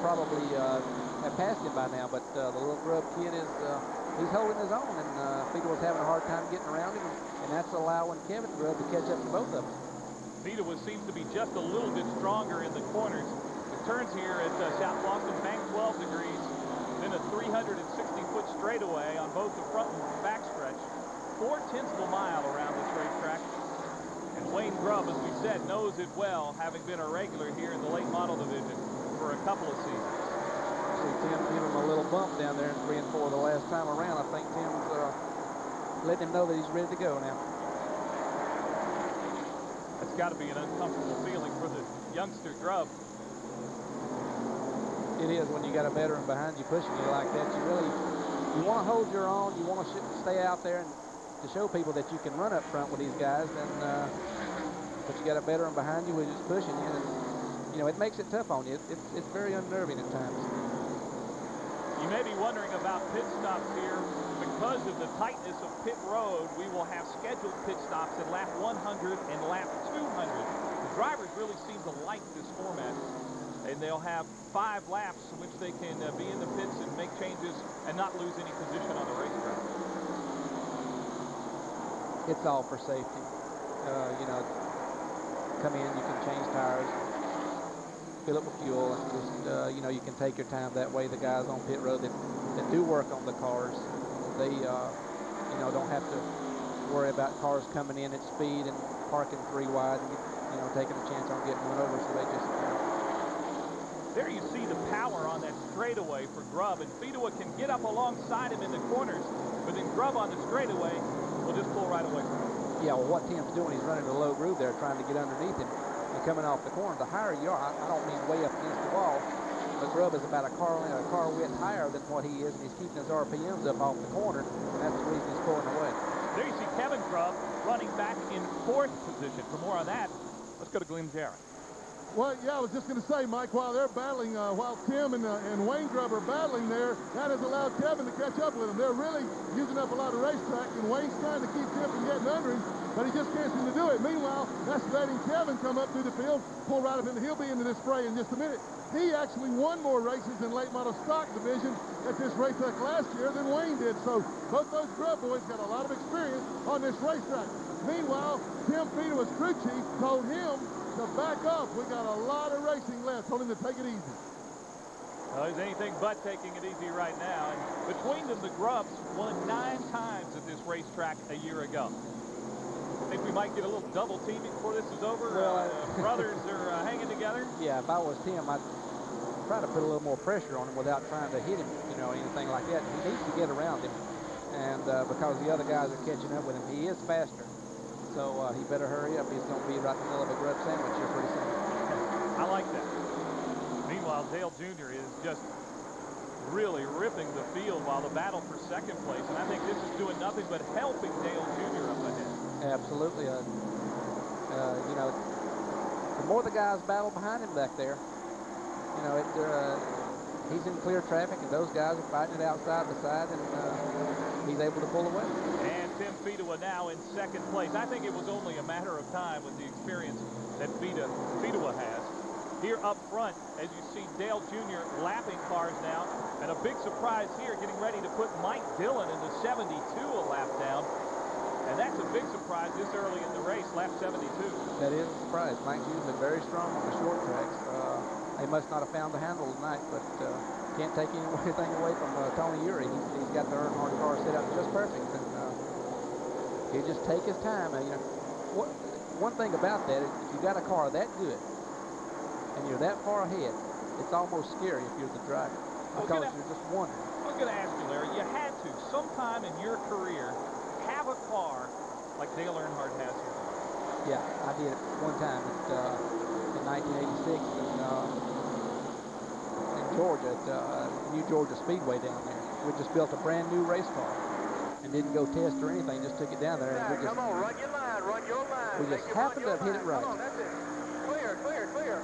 probably have passed him by now, but the little grub kid is he's holding his own, and Speedway's having a hard time getting around him, and that's allowing Kevin Grubb to catch up to both of them. Speedway seems to be just a little bit stronger in the corners. The turns here at South Boston Bank 12 degrees, then a 360-foot straightaway on both the front and back stretch. 0.4 of a mile around this racetrack. And Wayne Grubb, as we said, knows it well, having been a regular here in the late model division for a couple of seasons. See Tim give him a little bump down there in 3 and 4 the last time around. I think Tim's letting him know that he's ready to go now. That's got to be an uncomfortable feeling for the youngster Grubb. It is when you got a veteran behind you pushing you like that. You want to hold your own. You want to stay out there and to show people that you can run up front with these guys. But you got a veteran behind you who's just pushing you, and you know it makes it tough on you. It's very unnerving at times. You may be wondering about pit stops here. Because of the tightness of pit road, we will have scheduled pit stops at lap 100 and lap 200. The drivers really seem to like this format. And they'll have 5 laps in which they can be in the pits and make changes and not lose any position on the racetrack. It's all for safety. You know, come in, you can change tires, fill up with fuel, and just, you know, you can take your time that way. The guys on pit road that do work on the cars, they, you know, don't have to worry about cars coming in at speed and parking 3 wide and, you know, taking a chance on getting run over, so they just... There you see the power on that straightaway for Grubb, and Speedway can get up alongside him in the corners, but then Grubb on the straightaway will just pull right away from him. Yeah, well, what Tim's doing, he's running a low groove there, trying to get underneath him and coming off the corner. The higher you are, I don't mean way up against the wall, but Grubb is about a car width higher than what he is, and he's keeping his RPMs up off the corner, and that's the reason he's pulling away. There you see Kevin Grubb running back in 4th position. For more on that, let's go to Glenn Jarrett. Well, yeah, I was just going to say, Mike, while they're battling, while Tim and Wayne Grubb are battling there, that has allowed Kevin to catch up with them. They're really using up a lot of racetrack, and Wayne's trying to keep Tim from getting under him, but he just can't seem to do it. Meanwhile, that's letting Kevin come up through the field, pull right up into, he'll be into this fray in just a minute. He actually won more races in late model stock division at this racetrack last year than Wayne did, so both those Grubb boys got a lot of experience on this racetrack. Meanwhile, Tim Speedway's crew chief told him to back up. We got a lot of racing left. Told him to take it easy. Well, he's anything but taking it easy right now. And between them, the Grubbs won 9 times at this racetrack a year ago. I think we might get a little double teaming before this is over. Well, brothers are hanging together. Yeah, if I was Tim, I'd try to put a little more pressure on him without trying to hit him, you know, anything like that. He needs to get around him. And because the other guys are catching up with him, he is faster. So he better hurry up. He's going to be right in the middle of a Grubb sandwich here pretty soon. I like that. Meanwhile, Dale Jr. is just really ripping the field while the battle for 2nd place. And I think this is doing nothing but helping Dale Jr. up ahead. Absolutely. You know, the more the guys battle behind him back there, you know, he's in clear traffic, and those guys are fighting it outside the side, and he's able to pull away. And Tim Speedway now in 2nd place. I think it was only a matter of time with the experience that Speedway has. Here up front, as you see Dale Jr. lapping cars now, and a big surprise here, getting ready to put Mike Dillon in the 72 a lap down. And that's a big surprise this early in the race, lap 72. That is a surprise. Mike's usually very strong on the short tracks. They must not have found the handle tonight, but can't take anything away from Tony Eury. He's got the Earnhardt car set up just perfect, and he'll just take his time. You know, one thing about that is if you got a car that good and you're that far ahead, it's almost scary if you're the driver, because you're just wondering. I was going to ask you, Larry, you had to sometime in your career have a car like Dale Earnhardt has here. Yeah, I did it one time in 1986 in Georgia at New Georgia Speedway down there. We just built a brand new race car and didn't go test or anything, just took it down there. And we just, come on, run your line, run your line. We just happened to have hit it right. Come on, that's it. Clear, clear, clear.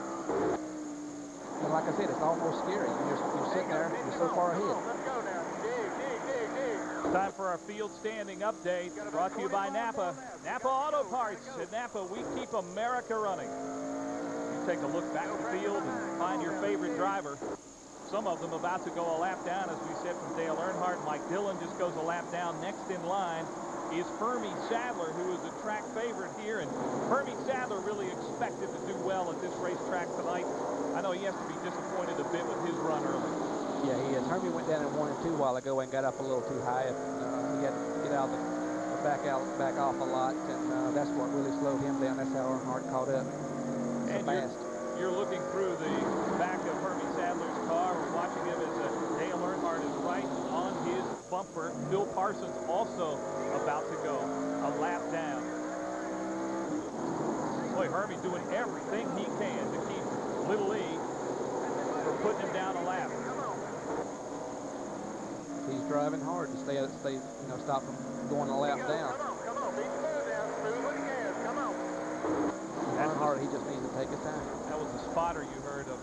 And like I said, it's almost scary. You're sitting there, you're so far ahead. Let's go now. Dig. Time for our field standing update, brought to you by Napa. Napa Auto Parts. At Napa, we keep America running. You take a look back at the field and find your favorite driver. some of them about to go a lap down, as we said, from Dale Earnhardt. Mike Dillon just goes a lap down. Next in line is Hermie Sadler, who is a track favorite here. And Hermie Sadler really expected to do well at this racetrack tonight. I know he has to be disappointed a bit with his run early. Yeah, he is. Hermie went down in 1 and 2 a while ago and got up a little too high. He had to get out the back off a lot, and that's what really slowed him down. That's how Earnhardt caught up so and fast. You're looking through the back of Hermie Sadler's car. We're watching him as Dale Earnhardt is right on his bumper. Bill Parsons also about to go a lap down. Boy, Hermie doing everything he can to keep Little E from putting him down a lap. He's driving hard to stay, stop from going a lap down. Come on, be smooth now, smooth with the gas, come on. Earnhardt, he just needs to take his time. That was the spotter you heard of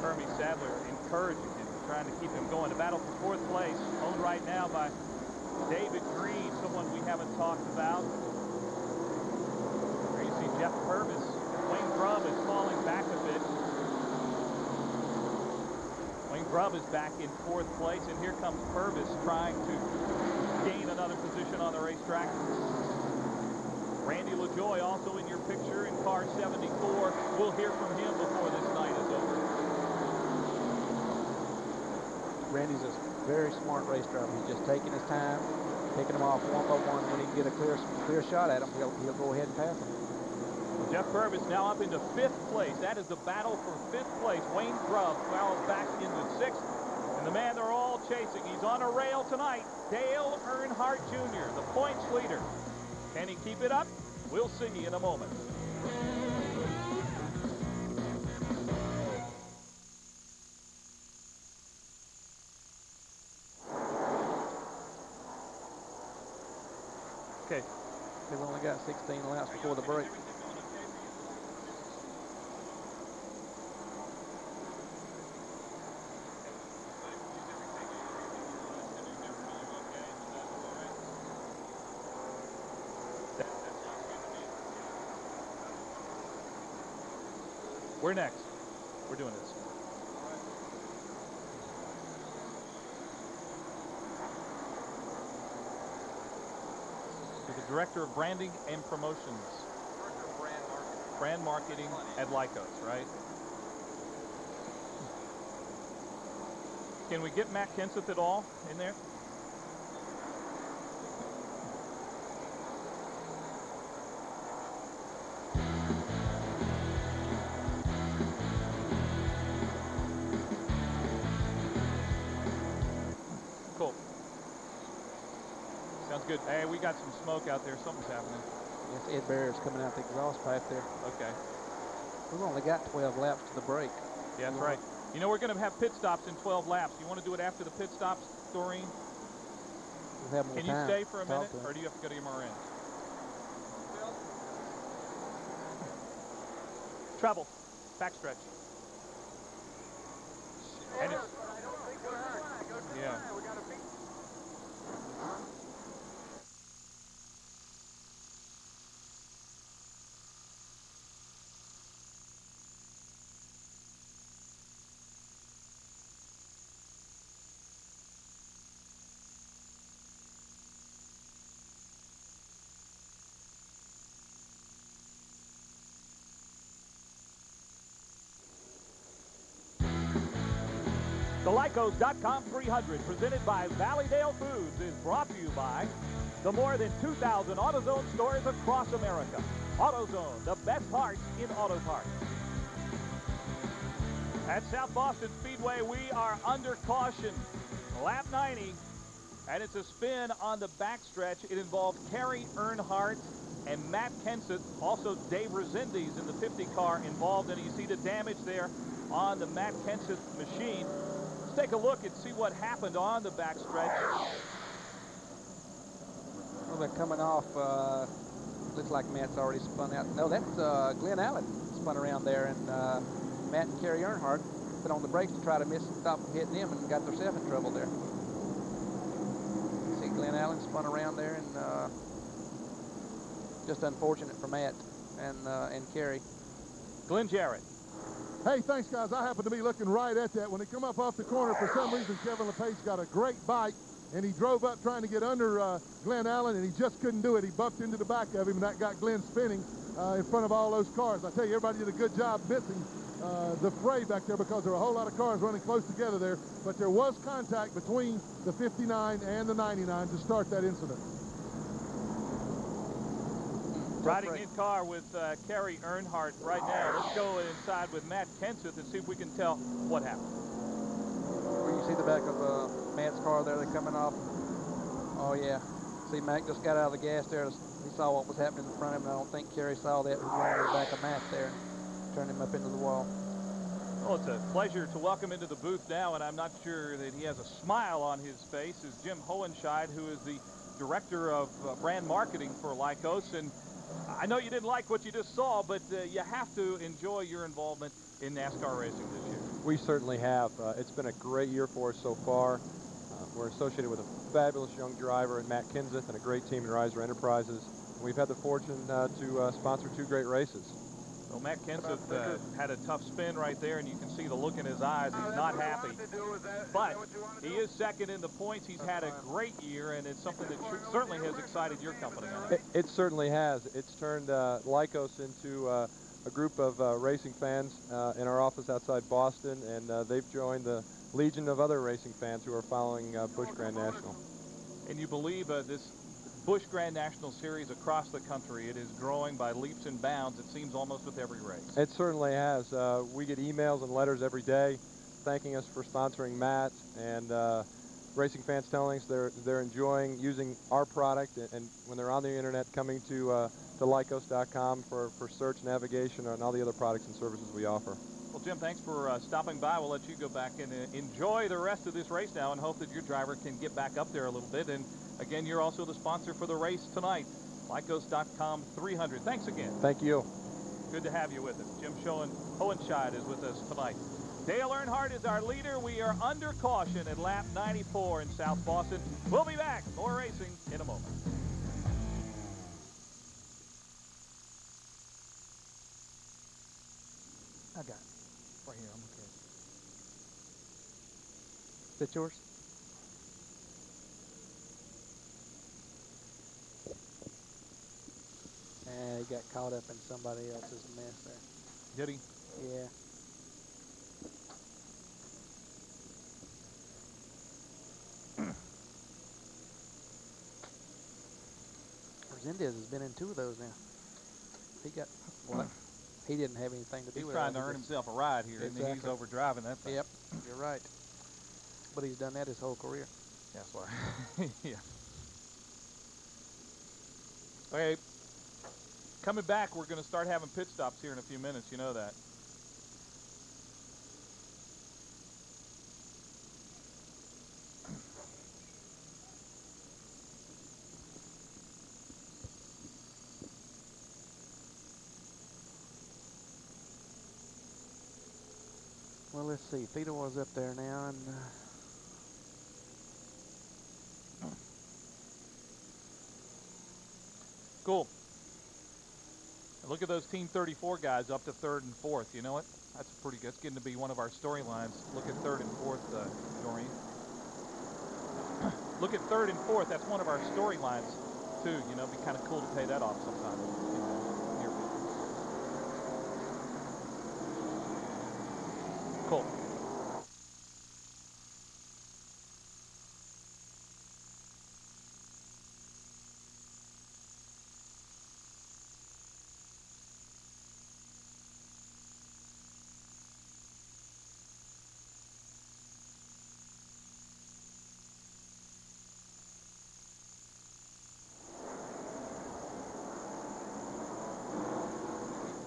Hermie Sadler encouraging him, trying to keep him going. The battle for fourth place, owned right now by David Green, someone we haven't talked about. There you see Jeff Purvis. Wayne Grubb is falling back a bit. Wayne Grubb is back in fourth place, and here comes Purvis trying to gain another position on the racetrack. Randy LaJoie also in your picture in car 74. We'll hear from him before this night is over. Randy's a very smart race driver. He's just taking his time, picking them off one by one. When he can get a clear shot at them, he'll go ahead and pass them. Jeff Purvis now up into fifth place. That is the battle for fifth place. Wayne Grubb falls back into sixth. And the man they're all chasing, he's on a rail tonight, Dale Earnhardt Jr., the points leader. Can he keep it up? We'll see in a moment. Okay. They've only got 16 laps before the break. We're next. We're doing this. To the Director of Branding and Promotions. Brand Marketing at Lycos, right? Can we get Matt Kenseth at all in there? Sounds good. Hey, we got some smoke out there. Something's happening. Yes, Ed Barrett's coming out the exhaust pipe there. Okay. We've only got 12 laps to the break. Yeah, that's right. You know, we're going to have pit stops in 12 laps. You want to do it after the pit stops, Doreen? We'll have more Can you time stay for a to talk minute, to him. or do you have to go to your Moran? Treble. Backstretch. And it's, yeah. The Lycos.com 300, presented by Valleydale Foods, is brought to you by the more than 2,000 AutoZone stores across America. AutoZone, the best parts in auto parts. At South Boston Speedway, we are under caution. Lap 90, and it's a spin on the backstretch. It involved Kerry Earnhardt and Matt Kenseth, also Dave Rezendes in the 50 car involved, and you see the damage there on the Matt Kenseth machine. Let's take a look and see what happened on the backstretch. Well, they're coming off. Looks like Matt's already spun out. No, that's Glenn Allen spun around there, and Matt and Kerry Earnhardt put on the brakes to try to stop from hitting him and got themselves in trouble there. See Glenn Allen spun around there, and just unfortunate for Matt and Kerry. Glenn Jarrett. Hey, thanks, guys. I happened to be looking right at that. When they come up off the corner, for some reason, Kevin LePage got a great bite, and he drove up trying to get under Glenn Allen, and he just couldn't do it. He bucked into the back of him, and that got Glenn spinning in front of all those cars. I tell you, everybody did a good job missing the fray back there because there were a whole lot of cars running close together there. But there was contact between the 59 and the 99 to start that incident. Riding in car with Kerry Earnhardt right now. Let's go inside with Matt Kenseth and see if we can tell what happened. Where you see the back of Matt's car there, they're coming off. Oh, yeah. See, Matt just got out of the gas there. He saw what was happening in front of him, and I don't think Kerry saw that. He ran to the back of Matt there and turned him up into the wall. Well, it's a pleasure to welcome into the booth now, and I'm not sure that he has a smile on his face, is Jim Hohenscheid, who is the director of brand marketing for Lycos. And I know you didn't like what you just saw, but you have to enjoy your involvement in NASCAR racing this year. We certainly have. It's been a great year for us so far. We're associated with a fabulous young driver in Matt Kenseth and a great team in Riser Enterprises. We've had the fortune to sponsor 2 great races. Well, Matt Kenseth had a tough spin right there, and you can see the look in his eyes. He's not happy. But he is second in the points. He's had a great year, and it's something that certainly has excited your company. It certainly has. It's turned Lycos into a group of racing fans in our office outside Boston, and they've joined the legion of other racing fans who are following Busch Grand National. And you believe this Busch Grand National Series across the country, it is growing by leaps and bounds, it seems, almost with every race. It certainly has. We get emails and letters every day thanking us for sponsoring Matt, and racing fans telling us they're enjoying using our product, and when they're on the internet, coming to Lycos.com for search, navigation, and all the other products and services we offer. Well, Jim, thanks for stopping by. We'll let you go back and enjoy the rest of this race now, and hope that your driver can get back up there a little bit. And again, you're also the sponsor for the race tonight, Lycos.com 300. Thanks again. Thank you. Good to have you with us. Jim Hohenscheid is with us tonight. Dale Earnhardt is our leader. We are under caution at lap 94 in South Boston. We'll be back. More racing in a moment. I got it. Right here, I'm okay. Is that yours? He got caught up in somebody else's mess there. Did he? Yeah. Resendez has been in 2 of those now. He got what? He didn't have anything to do with it. He's trying to earn himself a ride here, Exactly. and he's overdriving that thing. Yep, you're right. But he's done that his whole career. That's why. Yeah. Okay. Coming back, we're going to start having pit stops here in a few minutes. You know that. Well, let's see. Theodore's up there now, and Cool. And look at those Team 34 guys up to 3rd and 4th. You know what? That's pretty good. It's getting to be one of our storylines. Look at 3rd and 4th, Doreen. Look at 3rd and 4th. That's one of our storylines, too. You know, it'd be kind of cool to pay that off sometime. Cool.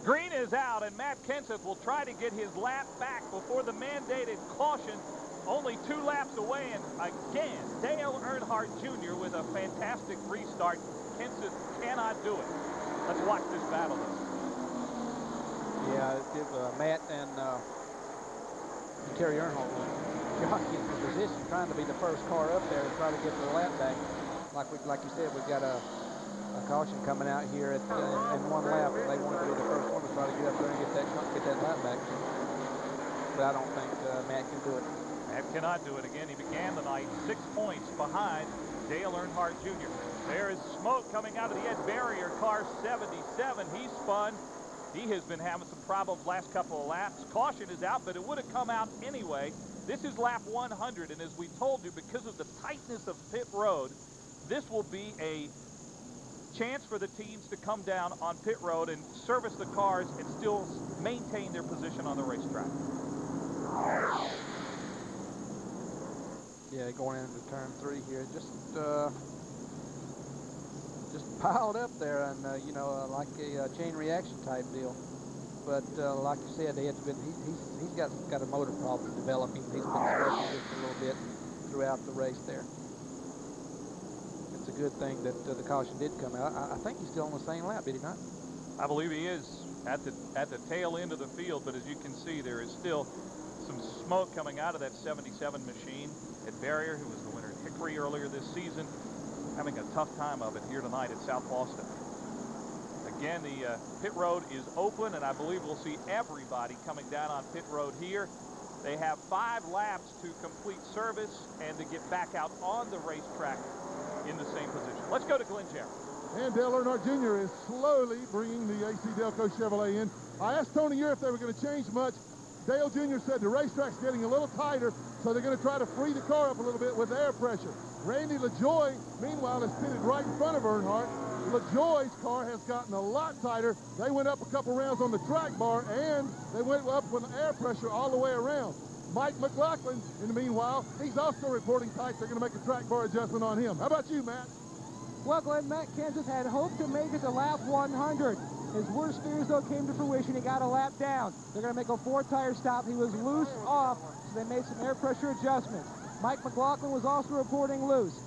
Green is out, and Matt Kenseth will try to get his lap back before the mandated caution. Only 2 laps away, and again, Dale Earnhardt Jr. with a fantastic restart. Kenseth cannot do it. Let's watch this battle. yeah, it gives Matt and Kerry Earnhardt jockeying for position, trying to be the first car up there and try to get their lap back. Like you said, we've got a caution coming out here in 1 lap, and they wanted to be the first one to try to get up there and get that lap back. but I don't think Matt can do it. Matt cannot do it again. He began the night 6 points behind Dale Earnhardt Jr. There is smoke coming out of the Ed Barrier car 77. He spun. He has been having some problems last couple of laps. Caution is out, but it would have come out anyway. This is lap 100, and as we told you, because of the tightness of pit road, this will be a chance for the teams to come down on pit road and service the cars and still maintain their position on the racetrack. Yeah, going into turn 3 here, just piled up there, and you know, like a chain reaction type deal. But like you said, he's got a motor problem developing. He's been sweating just a little bit throughout the race there. It's a good thing that the caution did come out. I think he's still on the same lap, did he not? I believe he is at the tail end of the field, but as you can see, there is still some smoke coming out of that 77 machine. Ed Barrier, who was the winner at Hickory earlier this season, having a tough time of it here tonight at South Boston. Again, the pit road is open, and I believe we'll see everybody coming down on pit road here. They have 5 laps to complete service and to get back out on the racetrack in the same position. Let's go to Glenn Jarrett. And Dale Earnhardt Jr. is slowly bringing the AC Delco Chevrolet in. I asked Tony Ure if they were going to change much. Dale Jr. said the racetrack's getting a little tighter, so they're going to try to free the car up a little bit with air pressure. Randy LaJoie, meanwhile, is pitted right in front of Earnhardt. LaJoie's car has gotten a lot tighter. They went up a couple rounds on the track bar, and they went up with air pressure all the way around. Mike McLaughlin, in the meanwhile, he's also reporting tight. They're going to make a track bar adjustment on him. How about you, Matt? Well, Glenn, Matt Kenseth had hoped to make it to lap 100. His worst fears, though, came to fruition. He got a lap down. They're going to make a 4-tire stop. He was loose off, so they made some air pressure adjustments. Mike McLaughlin was also reporting loose.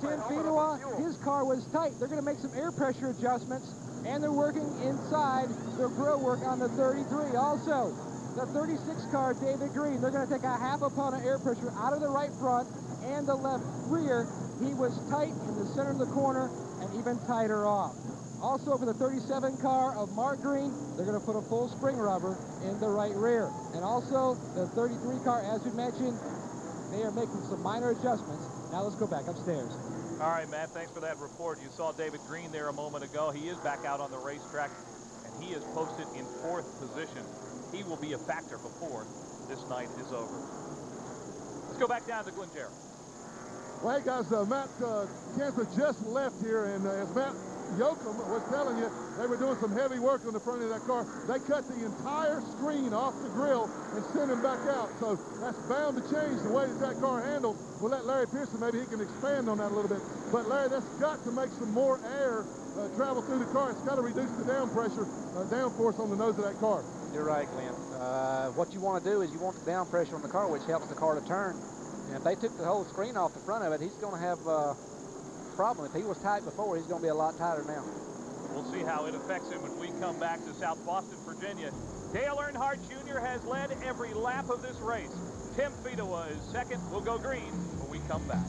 Tim Fedua, his car was tight. They're going to make some air pressure adjustments, and they're working inside their grill work on the 33. Also, the 36 car, David Green, they're going to take a half a pound of air pressure out of the right front and the left rear. He was tight in the center of the corner and even tighter off. Also, for the 37 car of Mark Green, they're going to put a full spring rubber in the right rear. And also, the 33 car, as we mentioned, they are making some minor adjustments. Now let's go back upstairs. All right, Matt, thanks for that report. You saw David Green there a moment ago. He is back out on the racetrack, and he is posted in 4th position. He will be a factor before this night is over. Let's go back down to Glenn Jarrett. Well, hey, guys, Matt Kenseth just left here, and as Matt Yoakum was telling you, they were doing some heavy work on the front of that car. They cut the entire screen off the grill and sent him back out. So that's bound to change the way that that car handled. We'll let Larry Pearson, maybe he can expand on that a little bit. But Larry, that's got to make some more air travel through the car. It's got to reduce the down pressure, downforce on the nose of that car. You're right, Glenn. What you want to do is you want the down pressure on the car, which helps the car to turn. And if they took the whole screen off the front of it, he's going to have a problem. If he was tight before, he's going to be a lot tighter now. We'll see how it affects him when we come back to South Boston, Virginia. Dale Earnhardt Jr. has led every lap of this race. Tim Fedua is second. We'll go green when we come back.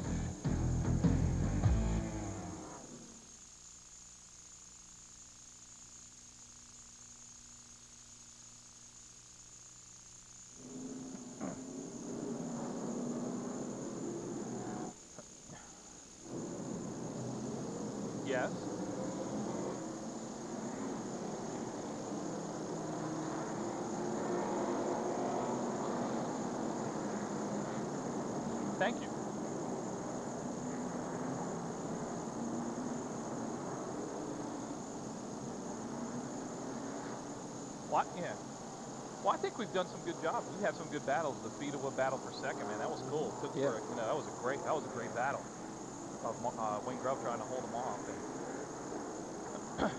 Yes. Thank you. What? Yeah. Well, I think we've done some good jobs. We had some good battles. The Fedua battle for second, man, that was cool. Took Yeah. for, you know, that was a great battle of Wayne Grove trying to hold him off. And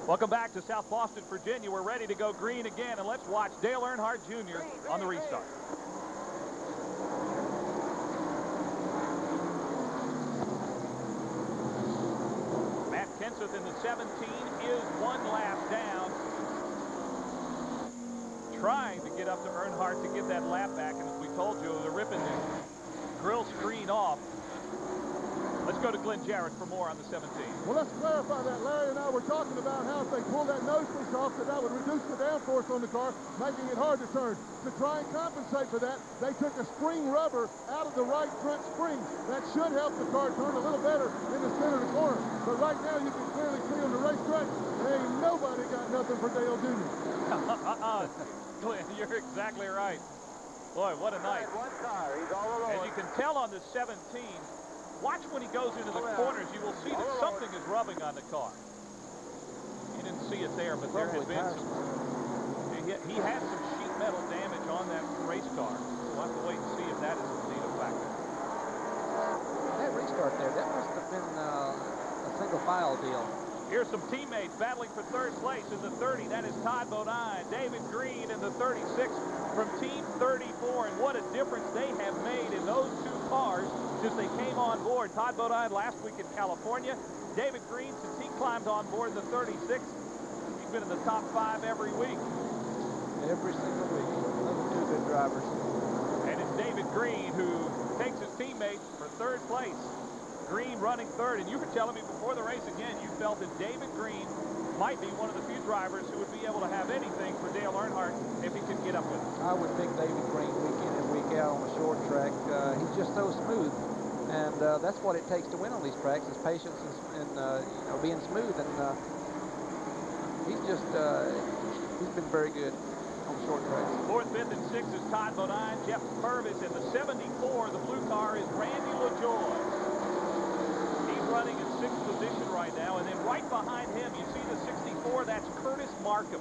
Welcome back to South Boston, Virginia. We're ready to go green again, and let's watch Dale Earnhardt Jr. on the restart. Matt Kenseth in the 17 is one lap down. Trying to get up to Earnhardt to get that lap back, and as we told you, they're ripping the grill screen off. Let's go to Glenn Jarrett for more on the 17. Well, let's clarify that. Larry and I were talking about how if they pull that nose piece off, that would reduce the downforce on the car, making it hard to turn. To try and compensate for that, they took a spring rubber out of the right front spring. That should help the car turn a little better in the center of the corner. But right now, you can clearly see on the racetrack, ain't nobody got nothing for Dale Jr. Glenn, you're exactly right. Boy, what a night. One car. He's all alone. As you can tell on the 17, watch when he goes into the corners, you will see that something is rubbing on the car. You didn't see it there, but there has been some. He had some sheet metal damage on that race car. We'll have to wait and see if that is indeed a factor. That restart there, that must have been a single file deal. Here's some teammates battling for third place in the 30. That is Todd Bodine, David Green in the 36 from Team 34. And what a difference they have made in those two cars since they came on board. Todd Bodine last week in California. David Green, since he climbed on board the 36, he's been in the top 5 every week. Every single week. Those are two good drivers. And it's David Green who takes his teammate for third place. Green running third, and you were telling me before the race again, you felt that David Green might be one of the few drivers who would be able to have anything for Dale Earnhardt if he could get up with him. I would pick David Green week in and week out on the short track. He's just so smooth, and that's what it takes to win on these tracks is patience and you know, being smooth. And he's been very good on the short tracks. Fourth, fifth, and sixth is Todd Bodine. Jeff Purvis in the 74. The blue car is Randy LaJoie. Running in 6th position right now, and then right behind him you see the 64. That's Curtis Markham,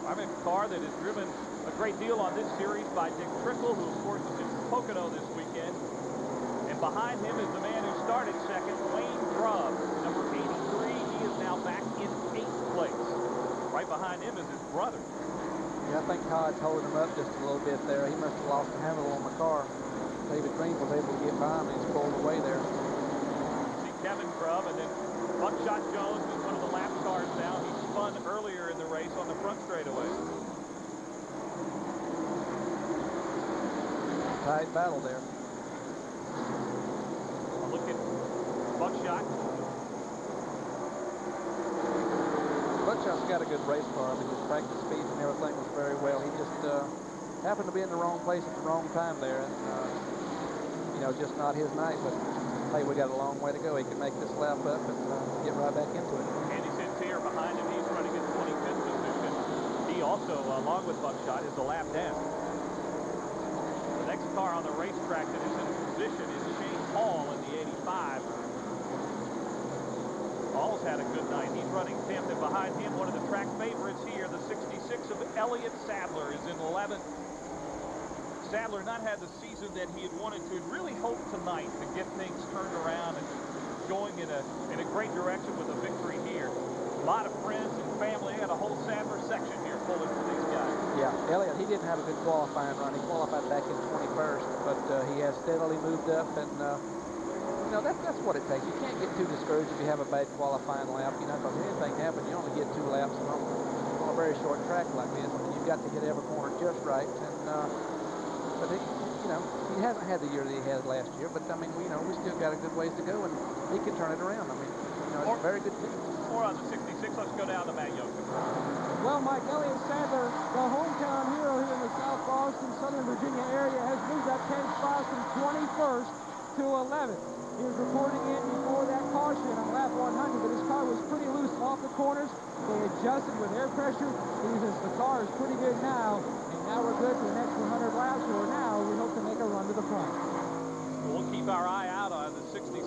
driving a car that has driven a great deal on this series by Dick Trickle, who of course is in Pocono this weekend. And behind him is the man who started second, Wayne Grubb, number 83. He is now back in 8th place. Right behind him is his brother. Yeah, I think Todd's holding him up just a little bit there. He must have lost the handle on the car. David Green was able to get by him and he's pulled away there. Kevin Grubb, and then Buckshot Jones is one of the lap cars now. He spun earlier in the race on the front straightaway. Tight battle there. I'll look at Buckshot. Buckshot's got a good race car. I mean, his practice speed and everything was very well. He just happened to be in the wrong place at the wrong time there, and you know, just not his night. But hey, we got a long way to go. He can make this lap up and get right back into it. Andy Sincere behind him. He's running in 25th position. He also, along with Buckshot, is a lap down. The next car on the racetrack that is in position is Shane Hall in the 85. Hall's had a good night. He's running 10th, and behind him, one of the track favorites here, the 66 of Elliott Sadler is in 11th. Sadler not had the season that he had wanted to, and really hoped tonight to get things turned around and going in a great direction with a victory here. A lot of friends and family. Had a whole Sadler section here pulling for these guys. Yeah, Elliott, he didn't have a good qualifying run. He qualified back in 21st, but he has steadily moved up, and you know, that's what it takes. You can't get too discouraged if you have a bad qualifying lap, you know, because if anything happens, you only get 2 laps on a very short track like this, and you've got to hit every corner just right. And but he, you know, he hasn't had the year that he had last year, but I mean, you know, we still got a good ways to go, and he can turn it around. I mean, you know, it's a very good team. More on the 66. Let's go down to Matt Yoakum. Well, Mike, Elliott Sadler, the hometown hero here in the South Boston, Southern Virginia area, has moved up 10 spots from 21st to 11th. He was reporting in before that caution on lap 100, but his car was pretty loose off the corners. They adjusted with air pressure. He says the car is pretty good now, and now we're good for the next 100 laps, where now we hope to make a run to the front. We'll keep our eye out on the 66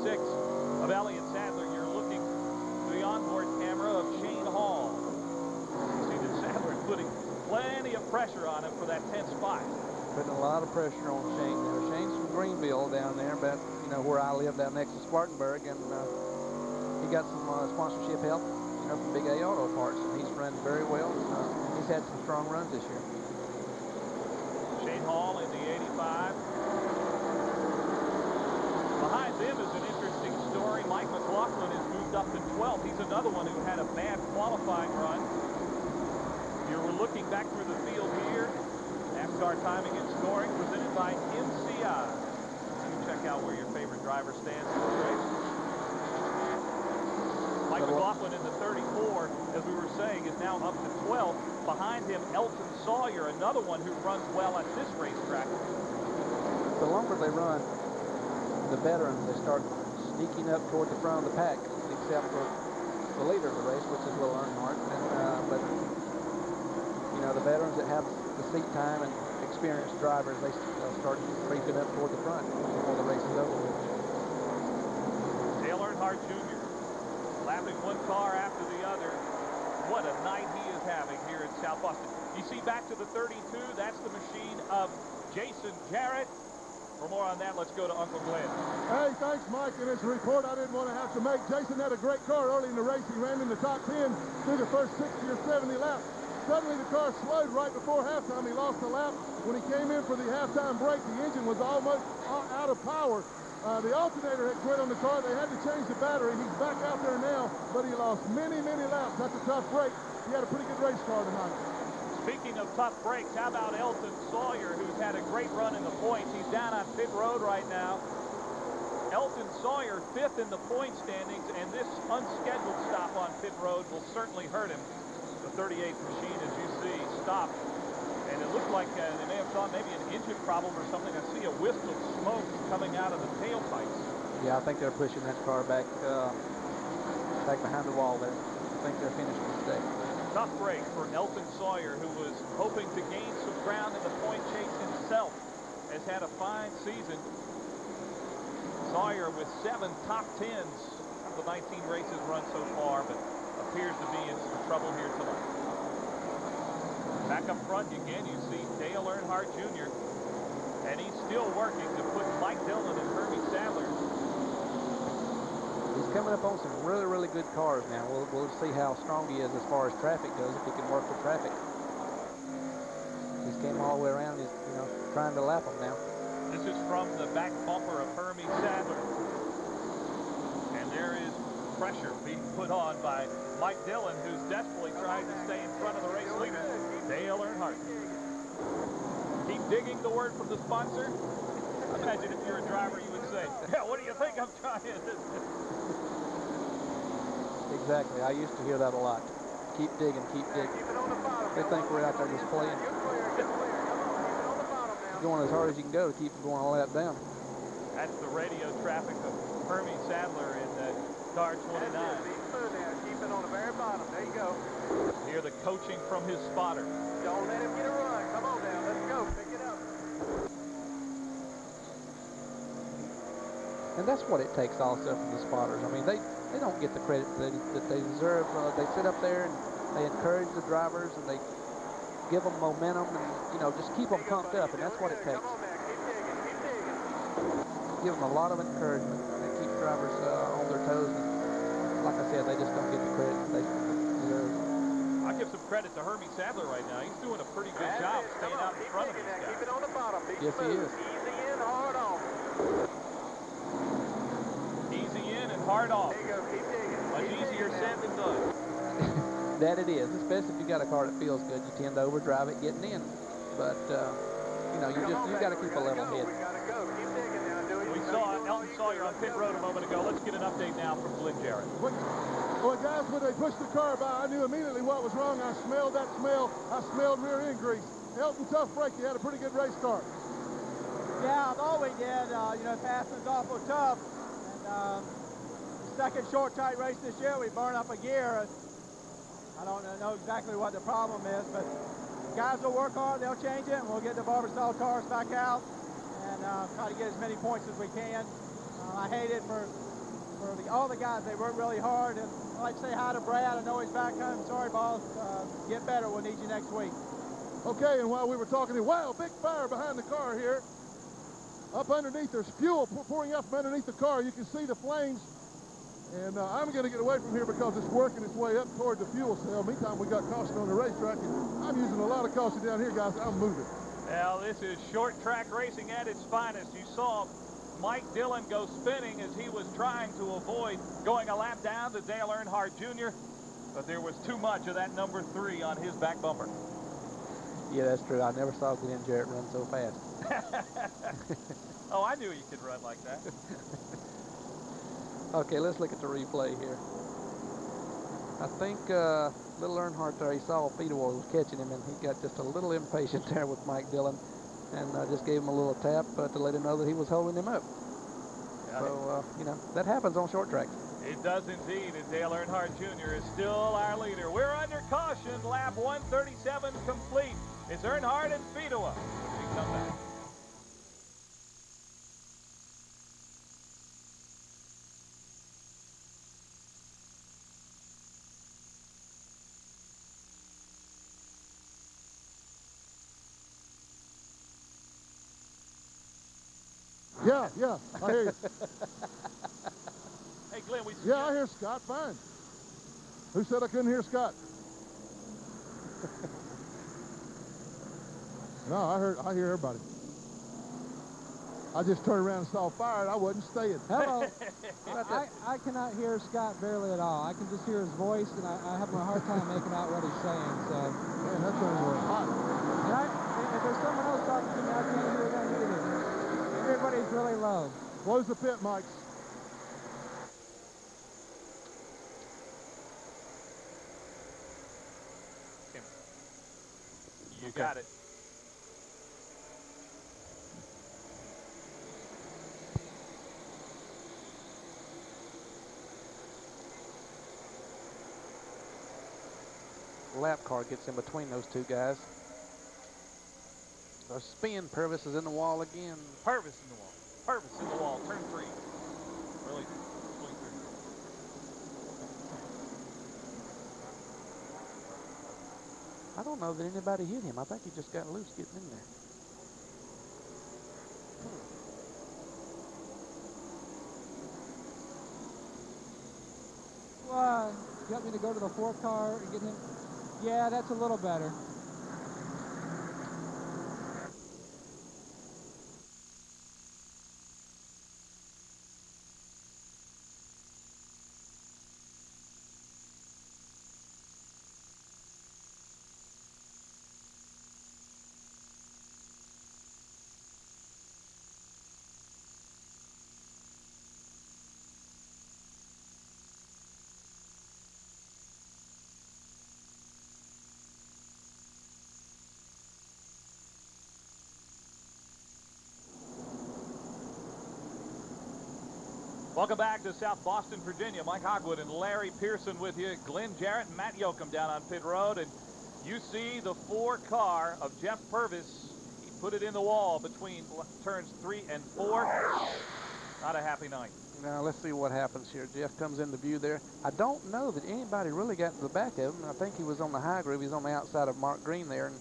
of Elliott Sadler. You're looking to the onboard camera of Shane Hall. You see that Sadler is putting plenty of pressure on him for that 10th spot. Putting a lot of pressure on Shane there. Shane's from Greenville down there, but you know where I live down next to Spartanburg, and he got some sponsorship help, you partner for Big A Auto Parts, and he's run very well. He's had some strong runs this year. Shane Hall in the 85. Behind them is an interesting story. Mike McLaughlin has moved up to 12th. He's another one who had a bad qualifying run. Here we're looking back through the field here. NASCAR timing and scoring presented by MCI. You check out where your favorite driver stands in the race. Mike McLaughlin in the 34, as we were saying, is now up to 12th. Behind him, Elton Sawyer, another one who runs well at this racetrack. The longer they run, the veterans, they start sneaking up toward the front of the pack, except for the leader of the race, which is Will Earnhardt. But you know, the veterans that have the seat time and experienced drivers, they start creeping up toward the front before the race is over with. Dale Earnhardt Jr. lapping one car after the other. What a night he is having here in South Boston. You see back to the 32, that's the machine of Jason Jarrett. For more on that, let's go to Uncle Glenn. Hey, thanks, Mike. And it's a report I didn't want to have to make. Jason had a great car early in the race. He ran in the top 10 through the first 60 or 70 laps. Suddenly, the car slowed right before halftime. He lost a lap. When he came in for the halftime break, the engine was almost out of power. The alternator had quit on the car. They had to change the battery. He's back out there now, but he lost many, many laps. That's a tough break. He had a pretty good race car tonight. Speaking of tough breaks, how about Elton Sawyer, who's had a great run in the points? He's down on pit road right now. Elton Sawyer, 5th in the point standings, and this unscheduled stop on pit road will certainly hurt him. The 38th machine, as you see, stopped. And it looked like they may have thought maybe an engine problem or something. I see a wisp of smoke coming out of the tailpipes. Yeah, I think they're pushing that car back behind the wall there. I think they're finished for today. Tough break for Elton Sawyer, who was hoping to gain some ground in the point chase himself. Has had a fine season. Sawyer with 7 top 10s of the 19 races run so far, but appears to be in some trouble here tonight. Back up front again, you see Dale Earnhardt Jr. And he's still working to put Mike Dillon and Hermie Sadler. He's coming up on some really, really good cars now. We'll see how strong he is as far as traffic goes, if he can work with traffic. He's came all the way around. He's, you know, trying to lap them now. This is from the back bumper of Hermie Sadler. And there is pressure being put on by Mike Dillon, who's desperately trying to stay in front of the race leader, Dale Earnhardt. Keep digging, the word from the sponsor. Imagine if you're a driver, you would say, yeah, what do you think I'm trying to do? Exactly. I used to hear that a lot. Keep digging, keep digging. They think we're out there just playing. Going as hard as you can go to keep them going a lap down. That's the radio traffic of Hermie Sadler in car 29. Keep it on the very bottom. There you go. Hear the coaching from his spotter. Don't let him get a run. Come on now. Let's go. Pick it up. And that's what it takes also from the spotters. I mean, they don't get the credit that they deserve. They sit up there and they encourage the drivers and they give them momentum and, you know, just keep them pumped up, and that's what it takes. Come on now. Keep digging. Keep digging. Give them a lot of encouragement and keep drivers on their toes. And like I said, they just don't get the credit they deserve. I'll give some credit to Hermie Sadler right now. He's doing a pretty good job staying out in front of these guys. Keep it on the bottom. Yes, he is. Easy in, hard off. Easy in and hard off. There you go. Keep digging. Much easier said than done. That it is, especially if you got a car that feels good. You tend to overdrive it getting in, but you know, you got to keep a level head. We gotta go. Keep digging now. Do it. We saw Elton Sawyer on pit road a moment ago. Let's get an update now from Glenn Jarrett. Well, guys, when they pushed the car by, I knew immediately what was wrong. I smelled that smell. I smelled rear end grease. Elton, tough break. You had a pretty good race car. Yeah, I thought we did. You know, passing's awful tough. And second short, tight race this year, we burned up a gear. I don't know exactly what the problem is, but guys will work hard. They'll change it, and we'll get the Barbasol cars back out and try to get as many points as we can. I hate it for all the guys. They work really hard, and I'd like to say hi to Brad. I know he's back home. Sorry, boss. Get better. We'll need you next week. Okay, and while we were talking, wow, big fire behind the car here. Up underneath, there's fuel pouring up from underneath the car. You can see the flames And I'm going to get away from here because it's working its way up toward the fuel cell. Meantime, we got caution on the racetrack, and I'm using a lot of caution down here, guys. I'm moving. Well, this is short track racing at its finest. You saw Mike Dillon go spinning as he was trying to avoid going a lap down to Dale Earnhardt Jr., but there was too much of that number 3 on his back bumper. Yeah, that's true. I never saw Glenn Jarrett run so fast. Oh, I knew you could run like that. Okay, let's look at the replay here. I think little Earnhardt there, he saw Speedway was catching him, and he got just a little impatient there with Mike Dillon, and just gave him a little tap to let him know that he was holding him up. Yeah. So, you know, that happens on short tracks. It does indeed, and Dale Earnhardt Jr. is still our leader. We're under caution, lap 137 complete. It's Earnhardt and Speedway. We come back. Yeah, I hear you. Hey, Glenn, Yeah, I hear Scott fine. Who said I couldn't hear Scott? No, I hear everybody. I just turned around and saw fire, and I wasn't staying. Hello. I cannot hear Scott barely at all. I can just hear his voice, and I have a hard time making out what he's saying. So, Man, that thing was hot. and if there's someone else talking to me, I can't hear them either. Everybody's really low. Close the pit mics. You got it. Lap car gets in between those two guys. The spin, Purvis is in the wall again. Purvis in the wall. Purvis in the wall. Turn 3. Really swing through. I don't know that anybody hit him. I think he just got loose getting in there. You want me to go to the 4 car and get him? Yeah, that's a little better. Welcome back to South Boston, Virginia. Mike Hogwood and Larry Pearson with you. Glenn Jarrett and Matt Yoakum down on pit road. And you see the 4 car of Jeff Purvis. He put it in the wall between turns 3 and 4. Not a happy night. Now, let's see what happens here. Jeff comes into view there. I don't know that anybody really got to the back of him. I think he was on the high groove. He was on the outside of Mark Green there. And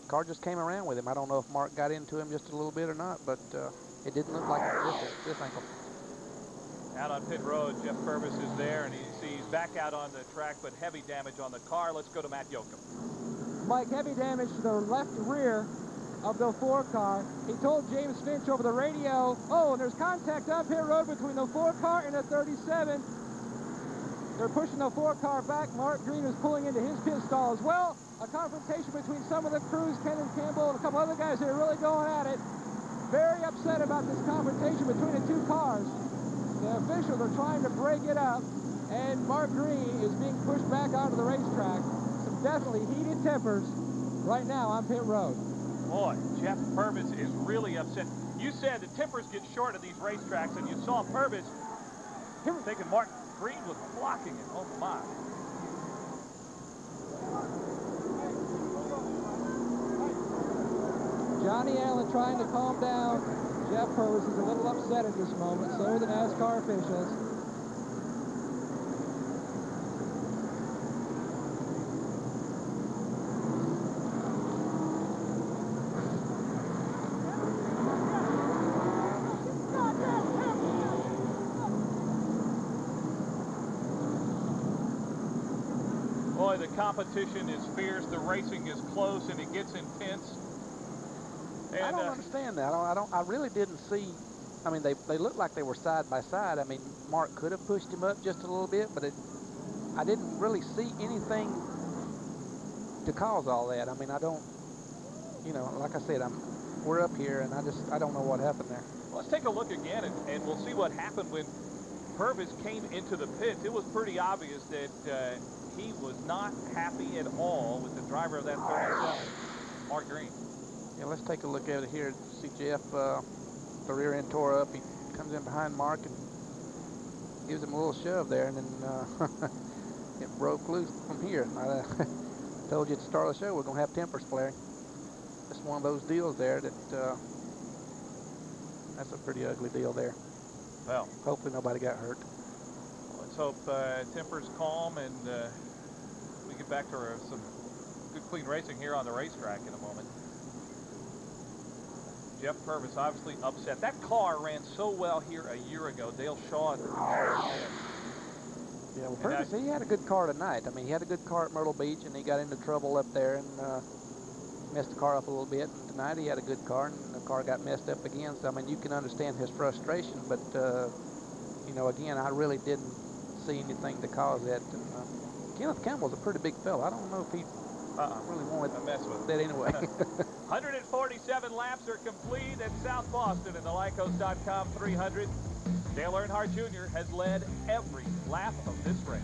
car just came around with him. I don't know if Mark got into him just a little bit or not, but it didn't look like this ankle. Out on pit road, Jeff Purvis is there, and he's back out on the track, but heavy damage on the car. Let's go to Matt Yoakum. Mike, heavy damage to the left rear of the 4 car. He told James Finch over the radio, oh, and there's contact on pit road between the 4 car and the 37. They're pushing the 4 car back. Mark Green is pulling into his pit stall as well. A confrontation between some of the crews, Kenan Campbell and a couple other guys that are really going at it. Very upset about this confrontation between the 2 cars. The officials are trying to break it up, and Mark Green is being pushed back onto the racetrack. Some definitely heated tempers right now on pit road. Boy, Jeff Purvis is really upset. You said the tempers get short at these racetracks, and you saw Purvis thinking Mark Green was blocking it. Oh, my. Johnny Allen trying to calm down. Jeff Purvis is a little upset at this moment, so are the NASCAR officials. boy, the competition is fierce, the racing is close, and it gets intense. And, I don't understand that. I really didn't see. I mean, they looked like they were side by side. I mean, Mark could have pushed him up just a little bit, but I didn't really see anything to cause all that. I mean, I don't, you know, like I said, we're up here, and I don't know what happened there. Let's take a look again, and we'll see what happened when Purvis came into the pits. It was pretty obvious that he was not happy at all with the driver of that 37, Mark Green. Yeah, let's take a look at it here. See Jeff, the rear end tore up. He comes in behind Mark and gives him a little shove there, and then it broke loose from here. I told you at the start of the show we're going to have tempers flaring. It's one of those deals there that that's a pretty ugly deal there. Well, hopefully nobody got hurt. Let's hope tempers calm and we get back to some good, clean racing here on the racetrack in a moment. Jeff Purvis obviously upset. That car ran so well here a year ago. Dale Shaw. Yeah, well, Purvis, he had a good car tonight. I mean, he had a good car at Myrtle Beach, and he got into trouble up there and messed the car up a little bit. And tonight he had a good car, and the car got messed up again. So, I mean, you can understand his frustration, but, you know, again, I really didn't see anything to cause that. And, Kenneth Campbell's a pretty big fella. I don't know if he really wanted to mess with that anyway. 147 laps are complete at South Boston in the Lycos.com 300. Dale Earnhardt Jr. has led every lap of this race.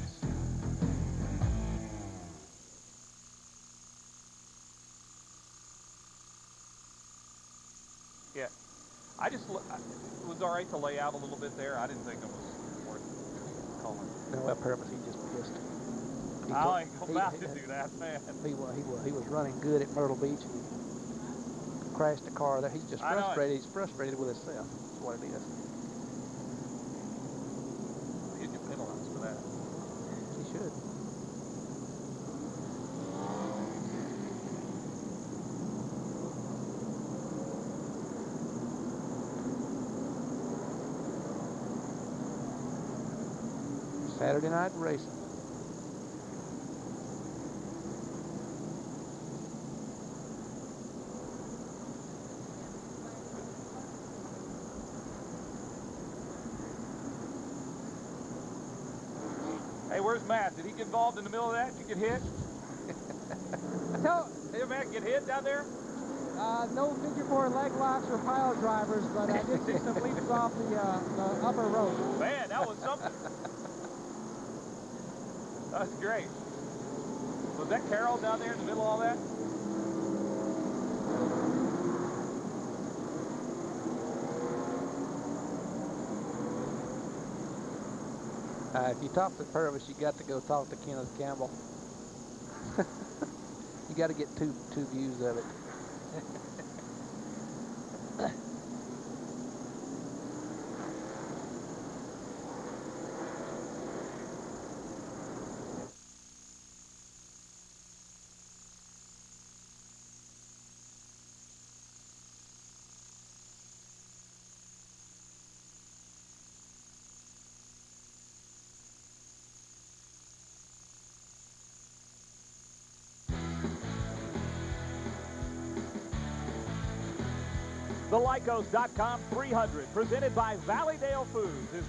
Yeah, it was all right to lay out a little bit there. I didn't think it was worth calling. No, that Purvis, he just pissed. I ain't about to do that, man. He was running good at Myrtle Beach and crashed the car there. He's just frustrated. He's frustrated with himself. That's what it is. He'd get penalized for that. He should. Saturday night racing. Hey, where's Matt? Did he get involved in the middle of that? Did you get hit? Hey, Matt, get hit down there? No figure four leg locks or pile drivers, but I did see some leaps off the upper rope. Man, that was something. That's great. Was that Carroll down there in the middle of all that? If you talk to Purvis, you got to go talk to Kenneth Campbell. You got to get two views of it. The Lycos.com 300, presented by Valleydale Foods, is